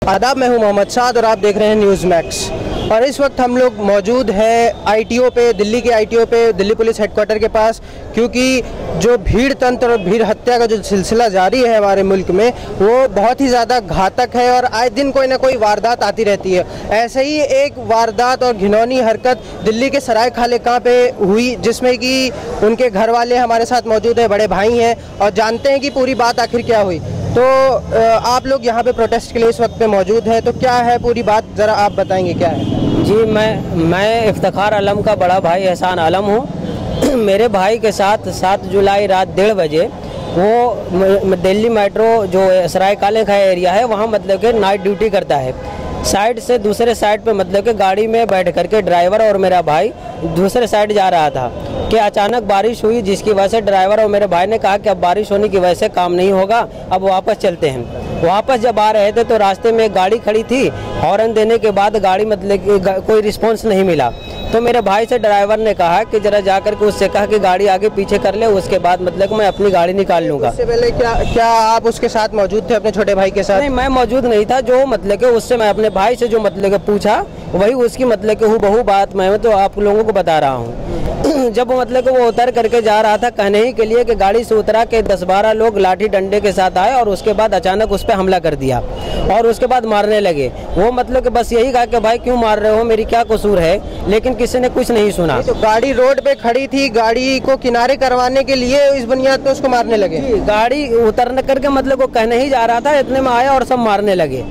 आदाब, मैं हूं मोहम्मद साद और आप देख रहे हैं न्यूज़ मैक्स। और इस वक्त हम लोग मौजूद हैं आईटीओ पे, दिल्ली के आईटीओ पे, दिल्ली पुलिस हेडक्वार्टर के पास, क्योंकि जो भीड़ तंत्र और भीड़ हत्या का जो सिलसिला जारी है हमारे मुल्क में, वो बहुत ही ज़्यादा घातक है और आए दिन कोई ना कोई वारदात आती रहती है। ऐसे ही एक वारदात और घिनौनी हरकत दिल्ली के सराय खाले खां पे हुई, जिसमें कि उनके घर वाले हमारे साथ मौजूद हैं, बड़े भाई हैं, और जानते हैं कि पूरी बात आखिर क्या हुई। तो आप लोग यहाँ पे प्रोटेस्ट के लिए इस वक्त पे मौजूद हैं, तो क्या है पूरी बात, ज़रा आप बताएंगे क्या है? जी, मैं इफ्तिखार आलम का बड़ा भाई एहसान आलम हूँ। मेरे भाई के साथ 7 जुलाई रात 1:30 बजे वो दिल्ली मेट्रो जो सराय काले खां एरिया है, वहाँ मतलब कि नाइट ड्यूटी करता है। साइड से दूसरे साइड पे मतलब कि गाड़ी में बैठ करके ड्राइवर और मेरा भाई दूसरे साइड जा रहा था कि अचानक बारिश हुई, जिसकी वजह से ड्राइवर और मेरे भाई ने कहा कि अब बारिश होने की वजह से काम नहीं होगा, अब वापस चलते हैं। वापस जब आ रहे थे तो रास्ते में एक गाड़ी खड़ी थी, हॉर्न देने के बाद गाड़ी मतलब कोई रिस्पॉन्स नहीं मिला। तो मेरे भाई से ड्राइवर ने कहा कि जरा जाकर के उससे कहा कि गाड़ी आगे पीछे कर ले, उसके बाद मतलब मैं अपनी गाड़ी निकाल लूँगा। इससे पहले क्या आप उसके साथ मौजूद थे, अपने छोटे भाई के साथ? नहीं, मैं मौजूद नहीं था। जो मतलब कि उससे मैं अपने भाई से जो मतलब कि पूछा, वही उसकी मतलब कि हूबहू बात मैं तो आप लोगों को बता रहा हूँ। जब मतलब कि वो उतर करके जा रहा था कहने ही के लिए कि गाड़ी से उतरा के 10-12 लोग लाठी डंडे के साथ आए और उसके बाद अचानक उस पर हमला कर दिया और उसके बाद मारने लगे। वो मतलब कि बस यही कहा कि भाई क्यों मार रहे हो, मेरी क्या कसूर है, लेकिन किसी ने कुछ नहीं सुना। तो गाड़ी रोड पे खड़ी थी, गाड़ी को किनारे करवाने के लिए इस बुनियाद पे उसको मारने लगे? गाड़ी उतरने करके मतलब वो कहने ही जा रहा था, इतने में आया और सब मारने लगे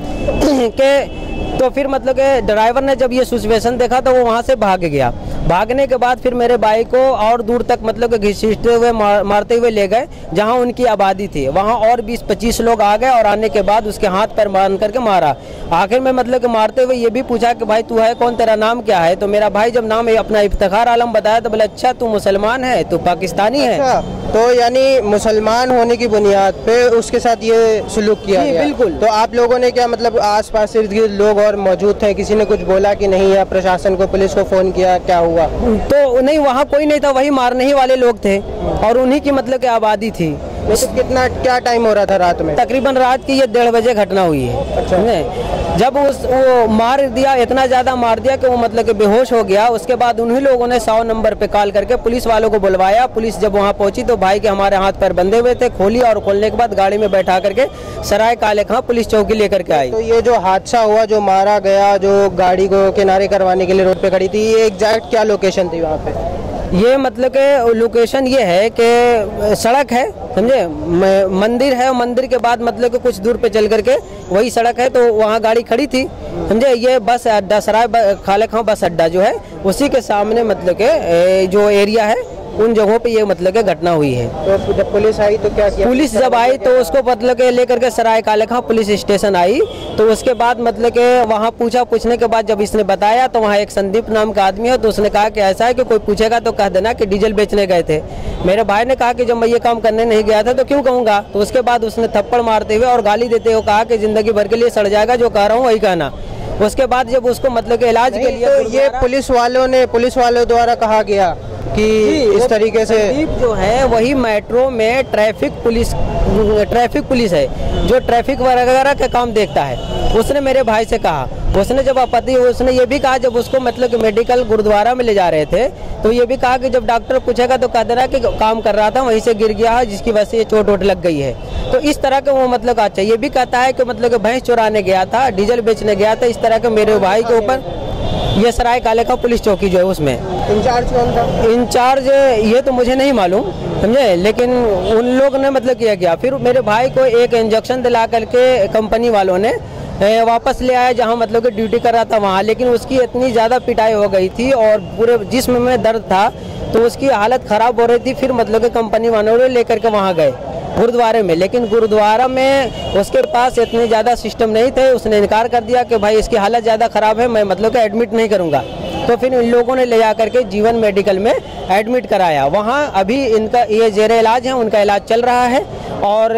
के। तो फिर मतलब कि ड्राइवर ने जब ये सिचुएशन देखा तो वो वहाँ से भाग गया। भागने के बाद फिर मेरे भाई को और दूर तक मतलब कि घसीटते हुए मारते हुए ले गए, जहाँ उनकी आबादी थी। वहाँ और 20-25 लोग आ गए और आने के बाद उसके हाथ पैर बांध करके मारा। आखिर में मतलब कि मारते हुए ये भी पूछा कि भाई तू है कौन, तेरा नाम क्या है? तो मेरा भाई जब नाम अपना इफ्तिखार आलम बताया तो बोले अच्छा तू मुसलमान है, तू पाकिस्तानी है। अच्छा, तो यानी मुसलमान होने की बुनियाद पे उसके साथ ये सुलूक किया गया? बिल्कुल। तो आप लोगों ने क्या मतलब आस पास इर्द गिर्द लोग और मौजूद थे, किसी ने कुछ बोला कि नहीं, या प्रशासन को, पुलिस को फोन किया, क्या हुआ? तो नहीं, वहाँ कोई नहीं था, वही मारने ही वाले लोग थे और उन्हीं की मतलब कि आबादी थी। तो क्या टाइम हो रहा था रात में? तकरीबन रात की ये 1:30 बजे घटना हुई है। अच्छा। जब वो मार दिया, इतना ज़्यादा मार दिया कि वो मतलब कि बेहोश हो गया। उसके बाद उन्हीं लोगों ने 100 नंबर पे कॉल करके पुलिस वालों को बुलवाया। पुलिस जब वहाँ पहुंची तो भाई के हमारे हाथ पैर बंधे हुए थे, खोली और खोलने के बाद गाड़ी में बैठा करके सराय काले खां पुलिस चौकी लेकर के आई। तो ये जो हादसा हुआ, जो मारा गया, जो गाड़ी को किनारे करवाने के लिए रोड पे खड़ी थी, ये एग्जैक्ट क्या लोकेशन थी वहाँ पे? ये मतलब के लोकेशन ये है कि सड़क है, समझे, मंदिर है, मंदिर के बाद मतलब कि कुछ दूर पे चल करके वही सड़क है, तो वहाँ गाड़ी खड़ी थी, समझे। ये बस अड्डा, सराय खाले खां बस अड्डा जो है, उसी के सामने मतलब के जो एरिया है, उन जगहों पे ये मतलब के घटना हुई है। तो जब पुलिस आई तो क्या किया? पुलिस जब आई तो उसको मतलब के लेकर के सराय काले खां पुलिस स्टेशन आई। तो उसके बाद मतलब के वहाँ पूछने के बाद जब इसने बताया तो वहाँ एक संदीप नाम का आदमी है, तो उसने कहा कि ऐसा है कि कोई पूछेगा तो कह देना कि डीजल बेचने गए थे। मेरे भाई ने कहा कि जब मैं ये काम करने नहीं गया था तो क्यों कहूँगा। तो उसके बाद उसने थप्पड़ मारते हुए और गाली देते हुए कहा कि जिंदगी भर के लिए सड़ जाएगा, जो कह रहा हूँ वही कहना। उसके बाद जब उसको मतलब के इलाज के लिए, तो ये पुलिस वालों द्वारा कहा गया कि इस तरीके से जो है वही मेट्रो में ट्रैफिक पुलिस है, जो ट्रैफिक वगैरह का काम देखता है। उसने मेरे भाई से कहा, उसने जब आपत्ति, उसने ये भी कहा जब उसको मतलब कि मेडिकल गुरुद्वारा में ले जा रहे थे तो ये भी कहा कि जब डॉक्टर पूछेगा तो कह देना कि काम कर रहा था, वहीं से गिर गया है, जिसकी वजह से ये चोट लग गई है। तो इस तरह का वो मतलब अच्छा, ये भी कहता है कि मतलब कि भैंस चुराने गया था, डीजल बेचने गया था, इस तरह के मेरे भाई के ऊपर। ये सराय काले खां पुलिस चौकी जो है उसमें इंचार्ज कौन था? इंचार्ज ये तो मुझे नहीं मालूम, समझे, लेकिन उन लोग ने मतलब किया गया। फिर मेरे भाई को एक इंजेक्शन दिला करके कंपनी वालों ने वापस ले आया, जहां मतलब कि ड्यूटी कर रहा था वहां, लेकिन उसकी इतनी ज़्यादा पिटाई हो गई थी और पूरे जिस्म में दर्द था, तो उसकी हालत ख़राब हो रही थी। फिर मतलब कि कंपनी वालों ने लेकर के वहाँ गए गुरुद्वारे में, लेकिन गुरुद्वारा में उसके पास इतने ज़्यादा सिस्टम नहीं थे। उसने इनकार कर दिया कि भाई इसकी हालत ज़्यादा ख़राब है, मैं मतलब कि एडमिट नहीं करूँगा। तो फिर इन लोगों ने ले जा करके जीवन मेडिकल में एडमिट कराया। वहाँ अभी इनका ये जेर इलाज है, उनका इलाज चल रहा है। और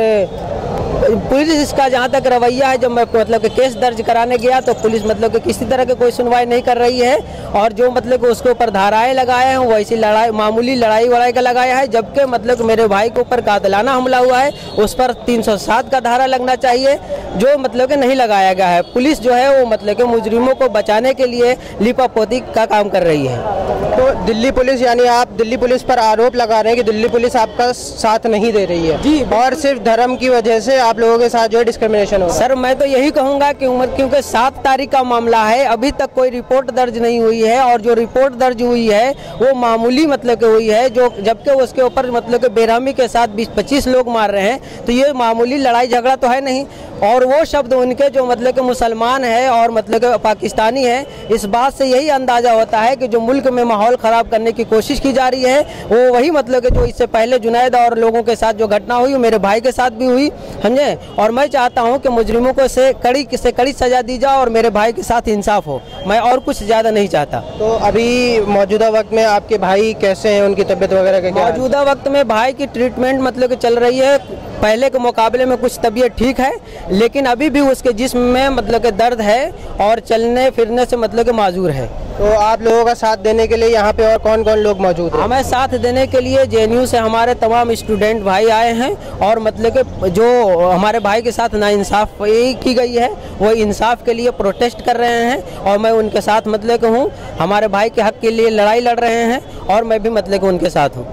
पुलिस का जहाँ तक रवैया है, जब मैं मतलब कि केस दर्ज कराने गया तो पुलिस मतलब कि किसी तरह की कोई सुनवाई नहीं कर रही है, और जो मतलब कि उसके ऊपर धाराएं लगाए हैं वैसी लड़ाई, मामूली लड़ाई का लगाया है, जबकि मतलब मेरे भाई के ऊपर कातिलाना हमला हुआ है, उस पर 307 का धारा लगना चाहिए, जो मतलब कि नहीं लगाया गया है। पुलिस जो है वो मतलब कि मुजरिमों को बचाने के लिए लिपापोती का काम कर रही है। तो दिल्ली पुलिस, यानी आप दिल्ली पुलिस पर आरोप लगा रहे हैं कि दिल्ली पुलिस आपका साथ नहीं दे रही है जी, और सिर्फ धर्म की वजह से आप लोगों के साथ जो है डिस्क्रिमिनेशन हो। सर मैं तो यही कहूँगा कि क्योंकि 7 तारीख का मामला है, अभी तक कोई रिपोर्ट दर्ज नहीं हुई है, और जो रिपोर्ट दर्ज हुई है वो मामूली मतलब कि हुई है, जो जबकि उसके ऊपर मतलब कि बेरहमी के साथ 20-25 लोग मार रहे हैं, तो ये मामूली लड़ाई झगड़ा तो है नहीं। और वो शब्द उनके जो मतलब कि मुसलमान है और मतलब कि पाकिस्तानी है, इस बात से यही अंदाज़ा होता है कि जो मुल्क में माहौल ख़राब करने की कोशिश की जा रही है वो वही मतलब कि जो इससे पहले जुनैद और लोगों के साथ जो घटना हुई मेरे भाई के साथ भी हुई, समझे। और मैं चाहता हूं कि मुजरिमों को से कड़ी सज़ा दी जाए और मेरे भाई के साथ इंसाफ हो, मैं और कुछ ज़्यादा नहीं चाहता। तो अभी मौजूदा वक्त में आपके भाई कैसे हैं, उनकी तबीयत वगैरह का क्या? मौजूदा वक्त में भाई की ट्रीटमेंट मतलब कि चल रही है, पहले के मुकाबले में कुछ तबीयत ठीक है, लेकिन अभी भी उसके जिस्म में मतलब कि दर्द है और चलने फिरने से मतलब कि माजूर है। तो आप लोगों का साथ देने के लिए यहाँ पे और कौन कौन लोग मौजूद हैं? हमें साथ देने के लिए JNU से हमारे तमाम स्टूडेंट भाई आए हैं, और मतलब कि जो हमारे भाई के साथ नाइंसाफ़ी की गई है वो इंसाफ के लिए प्रोटेस्ट कर रहे हैं, और मैं उनके साथ मतलब कि हूँ, हमारे भाई के हक़ के लिए लड़ाई लड़ रहे हैं, और मैं भी मतलब कि उनके साथ हूँ।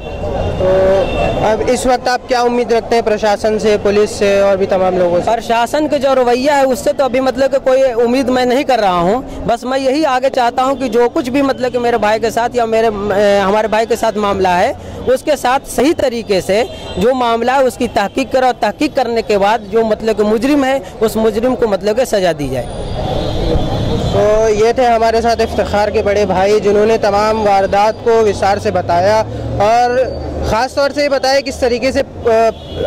तो अब इस वक्त आप क्या उम्मीद रखते हैं प्रशासन से, पुलिस से और भी तमाम लोगों से? प्रशासन का जो रवैया है उससे तो अभी मतलब कि कोई उम्मीद मैं नहीं कर रहा हूँ, बस मैं यही आगे चाहता हूँ कि जो कुछ भी मतलब कि मेरे भाई के साथ या हमारे भाई के साथ मामला है उसके साथ सही तरीके से जो मामला है उसकी तहकीक करो, और तहकीक करने के बाद जो मतलब कि मुजरिम है उस मुजरिम को मतलब कि सज़ा दी जाए। तो ये थे हमारे साथ इफ्तिखार के बड़े भाई, जिन्होंने तमाम वारदात को विस्तार से बताया, और ख़ास तौर से ये बताया किस तरीके से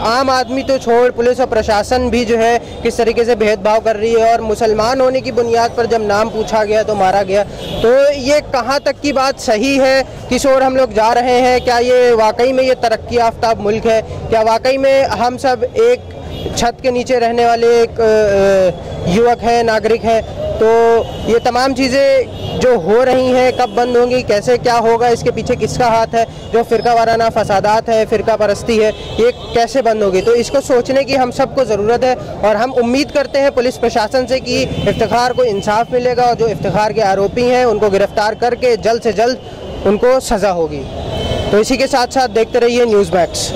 आम आदमी तो छोड़ पुलिस और प्रशासन भी जो है किस तरीके से भेदभाव कर रही है, और मुसलमान होने की बुनियाद पर जब नाम पूछा गया तो मारा गया। तो ये कहाँ तक की बात सही है, किस ओर हम लोग जा रहे हैं, क्या ये वाकई में ये तरक्की याफ्ता मुल्क है, क्या वाकई में हम सब एक छत के नीचे रहने वाले एक युवक हैं, नागरिक हैं? तो ये तमाम चीज़ें जो हो रही हैं कब बंद होंगी, कैसे क्या होगा, इसके पीछे किसका हाथ है, जो फ़िरका वाराना फसादात है, फ़िरका परस्ती है, ये कैसे बंद होगी? तो इसको सोचने की हम सबको ज़रूरत है, और हम उम्मीद करते हैं पुलिस प्रशासन से कि इफ्तिखार को इंसाफ मिलेगा, और जो इफ्तिखार के आरोपी हैं उनको गिरफ्तार करके जल्द से जल्द उनको सज़ा होगी। तो इसी के साथ साथ देखते रहिए न्यूज़ मैक्स।